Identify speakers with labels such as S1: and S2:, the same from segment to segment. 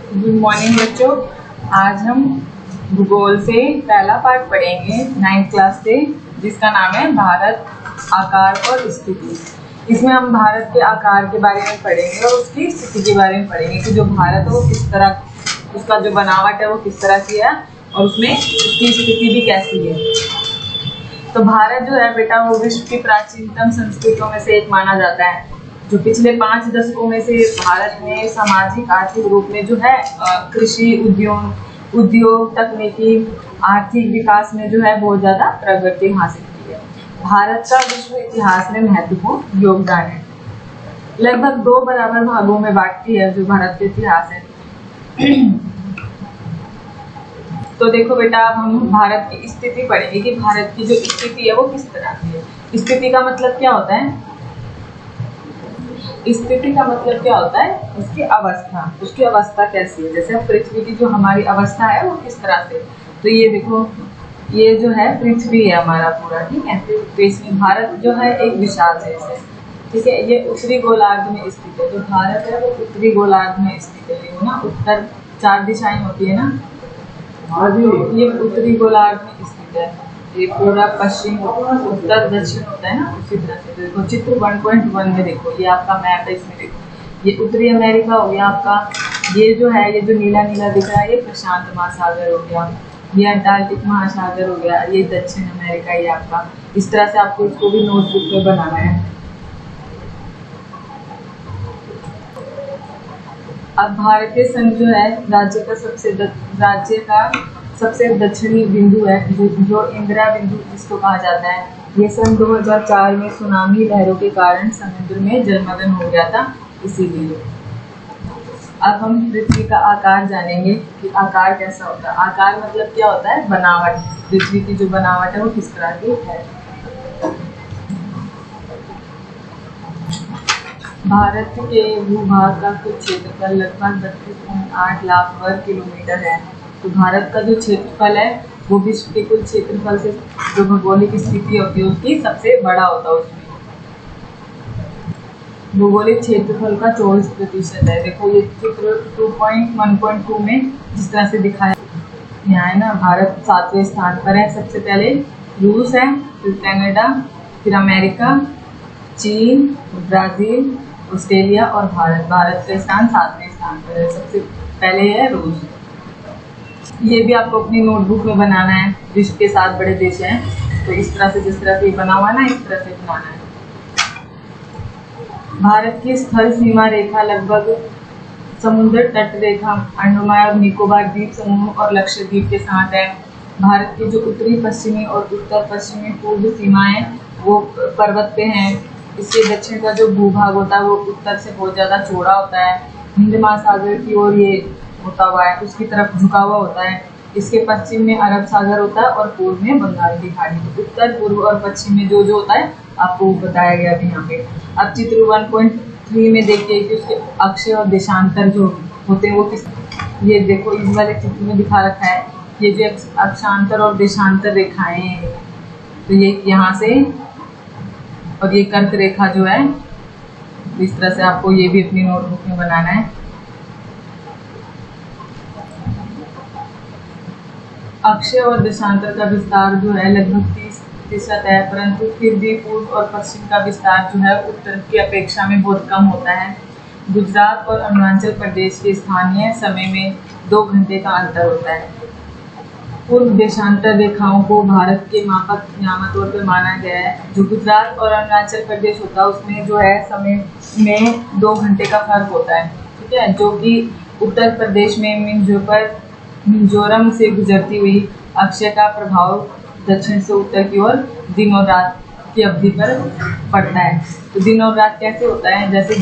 S1: Good morning बच्चों। आज हम भूगोल से पहला पार्ट पढ़ेंगे 9th क्लास से, जिसका नाम है भारत, आकार और स्थिति। इसमें हम भारत के आकार के बारे में पढ़ेंगे और उसकी स्थिति के बारे में पढ़ेंगे कि जो भारत है वो किस तरह, उसका जो बनावट है वो किस तरह की है और उसमें उसकी स्थिति भी कैसी है। तो भारत जो है बेटा वो विश्व की प्राचीनतम संस्कृतियों में से एक माना जाता है। जो पिछले 5 दशकों में से भारत ने सामाजिक आर्थिक रूप में जो है कृषि उद्योग तकनीकी आर्थिक विकास में जो है बहुत ज्यादा प्रगति हासिल की है। भारत का विश्व इतिहास में महत्वपूर्ण योगदान है। लगभग 2 बराबर भागों में बांटती है जो भारत का इतिहास है। तो देखो बेटा, अब हम भारत की स्थिति पढ़ेंगे कि भारत की जो स्थिति है वो किस तरह की है। स्थिति का मतलब क्या होता है? स्थिति का मतलब क्या होता है? उसकी अवस्था, उसकी अवस्था कैसी है। जैसे पृथ्वी की जो हमारी अवस्था है वो किस तरह से। तो ये देखो, ये जो है पृथ्वी है हमारा पूरा, ठीक है। तो इसमें भारत जो है एक विशाल देश है, ठीक है। ये उत्तरी गोलार्ध में स्थित है। जो भारत है वो उत्तरी गोलार्ध में स्थित है, ये ना उत्तर 4 दिशाएं होती है ना, ये उत्तरी गोलार्ध में स्थित है। ये पूरा पश्चिम उत्तर दक्षिण होता है ना, उसी तरह से। देखो चित्र 1.1 में देखो, ये आपका मैप है, इसमें देखो ये उत्तरी अमेरिका हो गया आपका। ये जो है, ये जो नीला नीला दिख रहा है ये प्रशांत महासागर हो गया, ये अंटार्कटिक महासागर हो गया, ये दक्षिण अमेरिका ये आपका। इस तरह से आपको इसको भी नोटबुक में बनाना है। अब भारतीय संघ जो है राज्य का सबसे दक्षिणी बिंदु है, जो इंदिरा बिंदु जिसको कहा जाता है। ये सन 2004 में सुनामी लहरों के कारण समुद्र में जलमग्न हो गया था, इसीलिए। अब हम पृथ्वी का आकार जानेंगे कि आकार कैसा होता है। आकार मतलब क्या होता है? बनावट। पृथ्वी की जो बनावट है वो किस तरह की है। भारत के भूभाग का कुल क्षेत्रफल लगभग 32.8 लाख वर्ग किलोमीटर है। तो भारत का जो क्षेत्रफल है वो विश्व के कुल क्षेत्रफल से जो भौगोलिक स्थिति होती है उसकी सबसे बड़ा होता है। उसमें भौगोलिक क्षेत्रफल का 24% है। देखो ये चित्र 2.1.2 में जिस तरह से दिखाया यहाँ है ना, भारत 7वें स्थान पर है। सबसे पहले रूस है, फिर कनाडा, फिर अमेरिका, चीन, ब्राजील, ऑस्ट्रेलिया और भारत। भारत का स्थान 7वें स्थान पर है। सबसे पहले है रूस। ये भी आपको अपनी नोटबुक में बनाना है। विश्व के 7 बड़े देश हैं, तो इस तरह से, जिस तरह से बना हुआ ना, इस तरह से बनाना है। भारत की स्थल सीमा रेखा लगभग समुद्र तट रेखा अंडमान और निकोबार द्वीप समूह और लक्षद्वीप के साथ है। भारत की जो उत्तरी पश्चिमी और उत्तर पश्चिमी पूर्व सीमाएं वो पर्वत पे हैं। इसके दक्षिण का जो भूभाग होता है वो उत्तर से बहुत ज्यादा चौड़ा होता है, हिंद महासागर की ओर ये होता हुआ है, उसकी तरफ झुका हुआ होता है। इसके पश्चिम में अरब सागर होता है और पूर्व में बंगाल की खाड़ी। तो उत्तर पूर्व और पश्चिम में जो जो होता है आपको बताया गया अभी यहाँ पे। अब चित्र 1.3 में देखिए कि उसके अक्षय और देशांतर जो होते हैं वो किस, ये देखो इस वाले चित्र में दिखा रखा है। ये जो अक्षांतर और देशांतर रेखाएं हैं, तो ये यहाँ से, और ये कर्क रेखा जो है, इस तरह से आपको ये भी अपनी नोटबुक में बनाना है। अक्षय और देशांतर का विस्तार जो है लगभग 30% है, परंतु फिर भी पूर्व और पश्चिम का विस्तार जो है उत्तर की अपेक्षा में बहुत कम होता है। गुजरात और अरुणाचल प्रदेश के स्थानीय समय में 2 घंटे का अंतर होता है। पूर्व देशांतर रेखाओं को भारत के मापक आमतौर पर माना गया है। जो गुजरात और अरुणाचल प्रदेश होता है उसमें जो है समय में 2 घंटे का फर्क होता है, ठीक है। जो कि उत्तर प्रदेश में मिजोरम से गुजरती हुई अक्षय का प्रभाव दक्षिण से उत्तर की ओर दिन और रात की अवधि पर पड़ता है। तो दिन और रात कैसे होता है? जैसे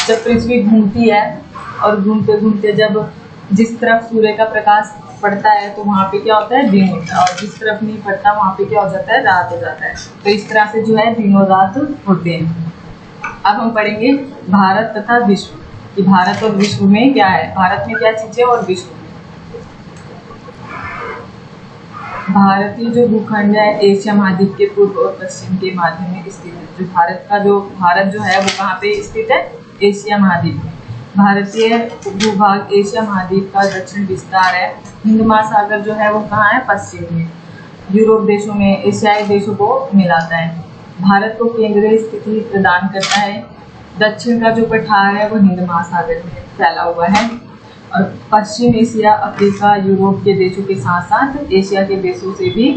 S1: जब पृथ्वी घूमती है और घूमते घूमते जब जिस तरफ सूर्य का प्रकाश पड़ता है तो वहाँ पे क्या होता है? दिन होता है, और जिस तरफ नहीं पड़ता वहाँ पे क्या हो जाता है? रात हो जाता है। तो इस तरह से जो है दिन और रात होते हैं। अब हम पढ़ेंगे भारत तथा विश्व, कि भारत और विश्व में क्या है, भारत में क्या चीजें और विश्व में। भारतीय जो भूखंड है एशिया महाद्वीप के पूर्व और पश्चिम के माध्यम में स्थित है। जो भारत जो है वो कहाँ पे स्थित है? एशिया महाद्वीप में। भारतीय भूभाग एशिया महाद्वीप का दक्षिण विस्तार है। हिंद महासागर जो है वो कहाँ है? पश्चिम में। यूरोप देशों में एशियाई देशों को मिलाता है। भारत को केंद्रीय स्थिति प्रदान करता है। दक्षिण का जो पठार है वो हिंद महासागर में फैला हुआ है और पश्चिम एशिया, अफ्रीका, यूरोप के देशों के साथ साथ एशिया के देशों से भी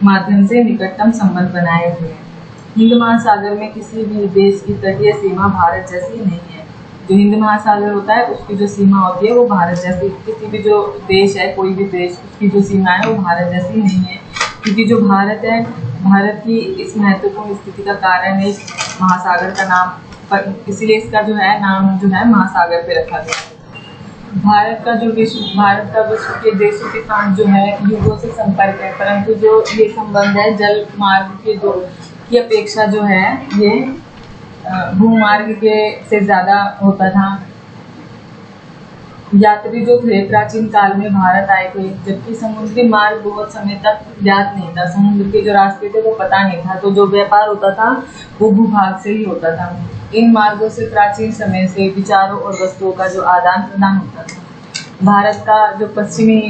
S1: माध्यम से निकटतम संबंध बनाए हुए हैं। हिंद महासागर में किसी भी देश की तटीय सीमा भारत जैसी नहीं है। जो हिंद महासागर होता है उसकी जो सीमा होती है वो भारत जैसी, किसी भी जो देश है, कोई भी देश, उसकी जो सीमा है वो भारत जैसी नहीं है, क्योंकि जो भारत है, भारत की इस महत्वपूर्ण स्थिति का कारण है महासागर का नाम, इसीलिए इसका जो है नाम जो है महासागर पे रखा गया है। भारत का विश्व के देशों के साथ जो है युगों से संपर्क है, परंतु जो ये संबंध है जल मार्ग के की अपेक्षा जो है ये भूमार्ग के से ज़्यादा होता था। यात्री जो थे प्राचीन काल में भारत आए थे, जबकि समुद्री मार्ग बहुत समय तक ज्ञात नहीं था, समुद्र के जो रास्ते थे वो पता नहीं था, तो जो व्यापार होता था वो भूभाग से ही होता था। इन मार्गों से प्राचीन समय से विचारों और वस्तुओं का जो आदान प्रदान होता था। भारत का जो पश्चिमी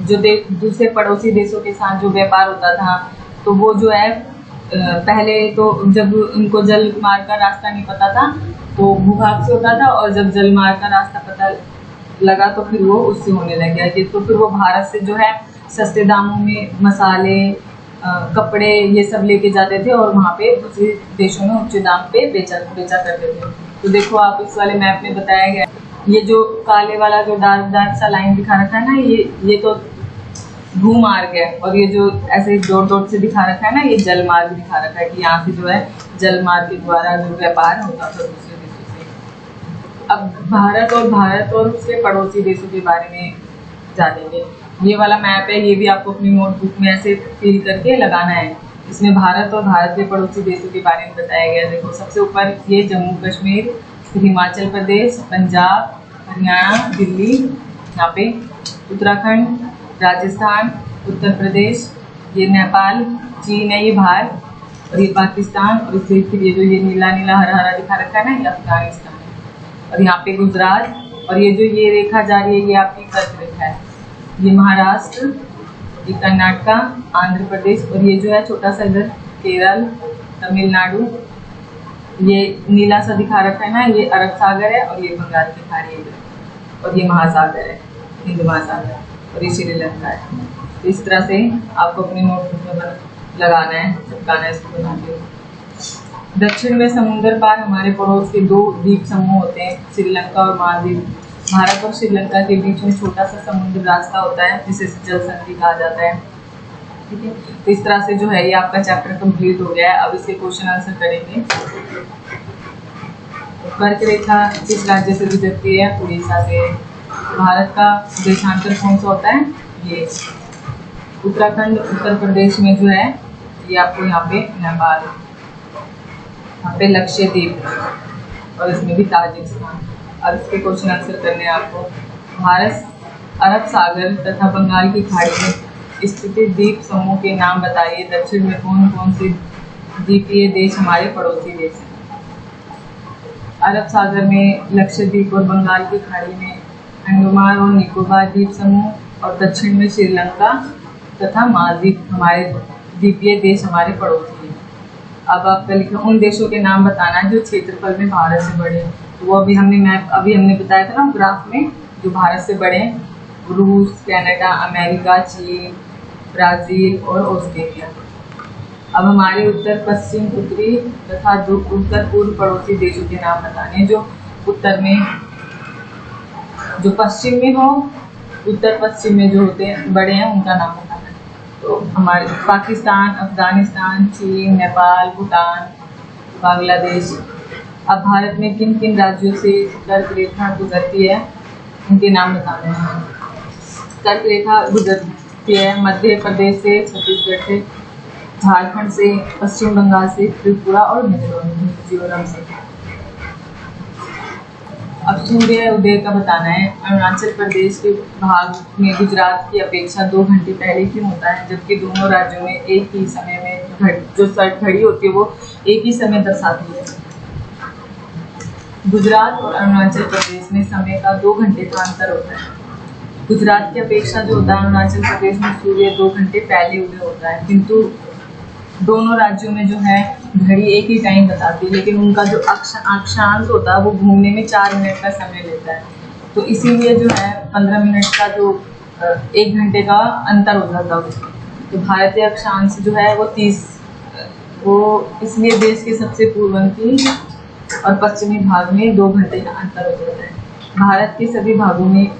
S1: जो दूसरे पड़ोसी देशों के साथ जो व्यापार होता था, तो वो जो है पहले तो जब उनको जल मार्ग का रास्ता नहीं पता था तो भूभाग से होता था, और जब जल मार्ग का रास्ता पता लगा तो फिर वो उससे होने लग गया कि तो फिर वो भारत से जो है सस्ते दामों में मसाले, कपड़े ये सब लेके जाते थे और वहाँ पे दूसरे देशों में उच्च दाम पे बेचा करते थे। तो देखो आप इस वाले मैप में बताया गया, ये जो काले वाला जो डार्क सा लाइन दिखा रखा है ना, ये तो भूमार्ग है, और ये जो ऐसे डॉट डॉट से दिखा रखा है ना, ये जल मार्ग दिखा रखा है कि यहाँ से जो है जल मार्ग के द्वारा जो व्यापार होता था दूसरे देशों से। अब भारत और उसके पड़ोसी देशों के बारे में जानेंगे। ये वाला मैप है, ये भी आपको अपनी नोटबुक में ऐसे फिल करके लगाना है। इसमें भारत और भारत के पड़ोसी देशों के बारे में बताया गया। देखो सबसे ऊपर ये जम्मू कश्मीर, हिमाचल प्रदेश, पंजाब, हरियाणा, दिल्ली, यहाँ पे उत्तराखंड, राजस्थान, उत्तर प्रदेश, ये नेपाल, चीन है ये बाहर, और ये पाकिस्तान, और इससे फिर ये जो ये नीला नीला हरा हरा दिखा रखा है ना, ये अफगानिस्तान है, और यहाँ पे गुजरात, और ये जो ये रेखा जा रही है ये आपकी कर्क रेखा है, ये महाराष्ट्र, ये कर्नाटका, आंध्र प्रदेश, और ये जो है छोटा सा इधर केरल, तमिलनाडु, ये नीला सा दिखा रखा है ना, ये अरब सागर है, और ये बंगाल की खाड़ी है, और ये महासागर है, हिंद महासागर, और ये श्रीलंका है। तो इस तरह से आपको अपनी नोटबुक में लगाना है, चिपकाना है इसको बना के। दक्षिण में समुद्र पार हमारे पड़ोस के दो द्वीप समूह होते हैं, श्रीलंका और मालदीव। भारत और श्रीलंका के बीच में छोटा सा समुद्र रास्ता होता है जिसे जल संधि कहा जाता है। ठीक है, तो इस तरह से जो है ये आपका चैप्टर कंप्लीट हो गया है। अब इसके क्वेश्चन आंसर करेंगे। कर्क रेखा किस राज्य से गुजरती है? उड़ीसा से। भारत का देशांतर कौन सा होता है? ये उत्तराखंड उत्तर प्रदेश में जो है ये आपको यहाँ पे नेपाल, यहाँ पे लक्षद्वीप, और इसमें भी ताजिकिस्तान। अब इसके क्वेश्चन आंसर करने हैं आपको। भारत, अरब सागर तथा बंगाल की खाड़ी में स्थित द्वीप समूह के नाम बताइए। दक्षिण में कौन कौन से द्वीपीय देश हमारे पड़ोसी देश हैं? अरब सागर में लक्षद्वीप और बंगाल की खाड़ी में अंडमान और निकोबार द्वीप समूह, और दक्षिण में श्रीलंका तथा मालदीव हमारे द्वीपीय देश हमारे पड़ोसी हैं। अब आपका लिखा उन देशों के नाम बताना है जो क्षेत्रफल में भारत से बड़े हैं। तो वो अभी हमने बताया था ना ग्राफ में, जो भारत से बड़े हैं, रूस, कनाडा, अमेरिका, चीन, ब्राज़ील और ऑस्ट्रेलिया। अब हमारे उत्तर पश्चिम, उत्तरी तथा उत्तर पूर्व पड़ोसी देशों के नाम बताने हैं। जो उत्तर में, जो पश्चिम में हो, उत्तर पश्चिम में जो होते हैं बड़े हैं उनका नाम बताना है। तो हमारे पाकिस्तान, अफगानिस्तान, चीन, नेपाल, भूटान, बांग्लादेश। अब भारत में किन किन राज्यों से कर्क रेखा गुजरती है उनके नाम बताने हैं। कर्क रेखा गुजरती है मध्य प्रदेश से, छत्तीसगढ़ से, झारखंड से, पश्चिम बंगाल से, त्रिपुरा और मिजोरम से। अब सूर्य उदय का बताना है। अरुणाचल प्रदेश के भाग में गुजरात की अपेक्षा 2 घंटे पहले क्यों होता है, जबकि दोनों राज्यों में एक ही समय में जो घड़ी होती है वो एक ही समय दर्शाती है। गुजरात और अरुणाचल प्रदेश में समय का 2 घंटे का अंतर होता है। गुजरात की अपेक्षा जो होता है अरुणाचल प्रदेश में सूर्य 2 घंटे पहले उदय होता है, किंतु दोनों राज्यों में जो है घड़ी एक ही टाइम बताती है, लेकिन उनका जो अक्षांश होता है वो घूमने में 4 मिनट का समय लेता है। तो इसीलिए जो है 15 मिनट का जो 1 घंटे का अंतर हो जाता है उसमें। तो भारतीय अक्षांश जो है वो 30, वो इसलिए देश के सबसे पूर्वंती और पश्चिमी भाग में 2 घंटे का अंतर हो जाता है। भारत के सभी भागों में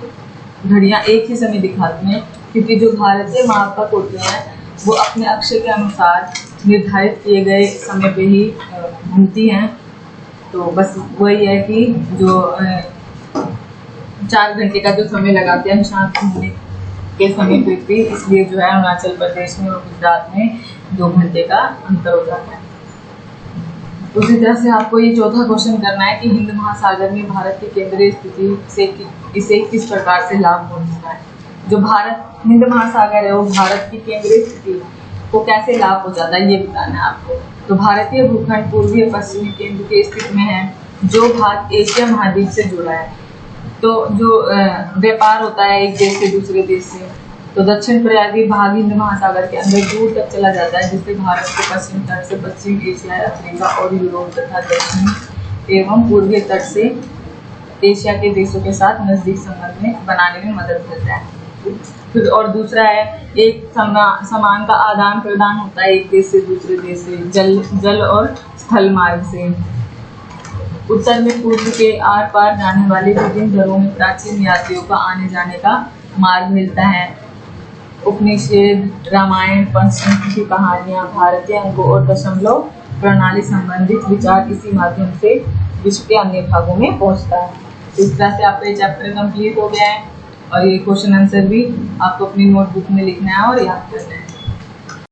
S1: घड़ियां एक ही समय दिखाती हैं, क्योंकि जो भारतीय मापक होते हैं वो अपने अक्षय के अनुसार निर्धारित किए गए समय पे ही घूमती हैं। तो बस वही है कि जो 4 घंटे का जो समय लगाते हैं अक्षांश घूमने के समय पे भी, इसलिए जो है अरुणाचल प्रदेश में और गुजरात में 2 घंटे का अंतर हो जाता है। उसी तरह से आपको ये चौथा क्वेश्चन करना है कि हिंद महासागर में भारत की केंद्रीय स्थिति से इसे किस प्रकार से लाभ पहुंचता है। जो भारत हिंद महासागर है वो भारत की केंद्रीय स्थिति को कैसे लाभ पहुंचाता है ये बताना है आपको। तो भारतीय भूखंड पूर्वी और पश्चिमी केंद्र के स्थिति में है, जो भाग एशिया महाद्वीप से जुड़ा है। तो जो व्यापार होता है एक देश से दूसरे देश से, तो दक्षिण प्रयागी भाग हिंद महासागर के अंदर दूर तक चला जाता है, जिससे भारत के पश्चिम तट से पश्चिम एशिया, अफ्रीका और यूरोप तथा दक्षिण एवं पूर्वी तट से एशिया के देशों के साथ नजदीक संबंध में बनाने में मदद करता है। फिर और दूसरा है एक सामान का आदान प्रदान होता है एक देश से दूसरे देश से जल और स्थल मार्ग से। उत्तर में पूर्व के आर पार जाने वाले विभिन्न दरों में प्राचीन यात्रियों का आने जाने का मार्ग मिलता है। उपनिषद, रामायण, पंचतंत्र की कहानियां, भारतीय अंकों और दशमलव प्रणाली संबंधित विचार इसी माध्यम से विश्व के अन्य भागों में पहुंचता है। इस तरह से आपका ये चैप्टर कंप्लीट हो गया है और ये क्वेश्चन आंसर भी आपको अपनी नोटबुक में लिखना है और याद करना है।